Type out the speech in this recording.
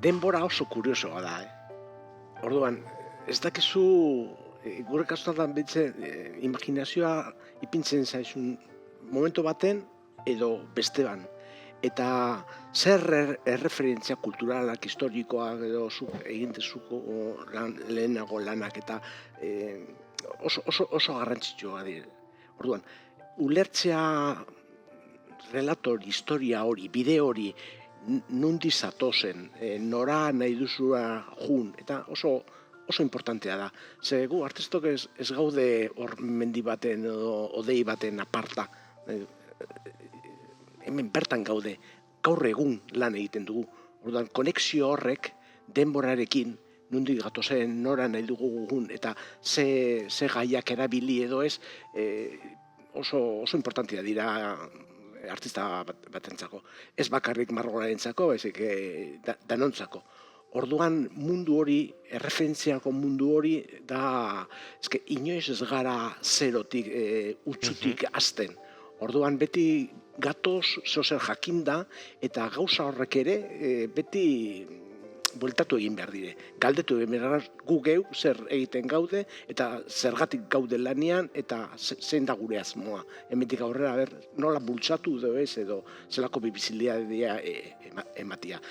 denbora oso kuriosoa da, Orduan, ez dakizu, gure kasutan behitzen, imaginazioa ipintzen zaizun momentu baten edo bestean. Eta zer erreferentzia kulturalak, historikoak edo zuk egin dezuko lehenago lanak eta oso garrantzitsua dira. Orduan, ulertzea relator, historia hori, bide hori, nundi zatozen, nora nahi duzua jun, eta oso importantea da. Ze gu artistok ez gaude hor mendi baten edo odei baten aparta. Hemen bertan gaude, gaur egun lan egiten dugu. Orduan, konexio horrek denborarekin nondik gatozen, nora nahi dugu gugun, eta ze gaiak erabili edo ez, oso importantea dira artista batentzako. Ez bakarrik margolarentzako, ezik danontzako. Orduan mundu hori, erreferentziako mundu hori, da, inoiz ez gara zerotik, utxutik hasten. Orduan beti gatoz, zozer jakinda, eta gauza horrek ere, beti bueltatu egin behar dire. Galdetu egin behar gu geu zer egiten gaude, eta zergatik gaude lanean, eta zein da gure asmoa. Hemendik aurrera, nola bultzatu edo ez, edo zelako bizilia ematia.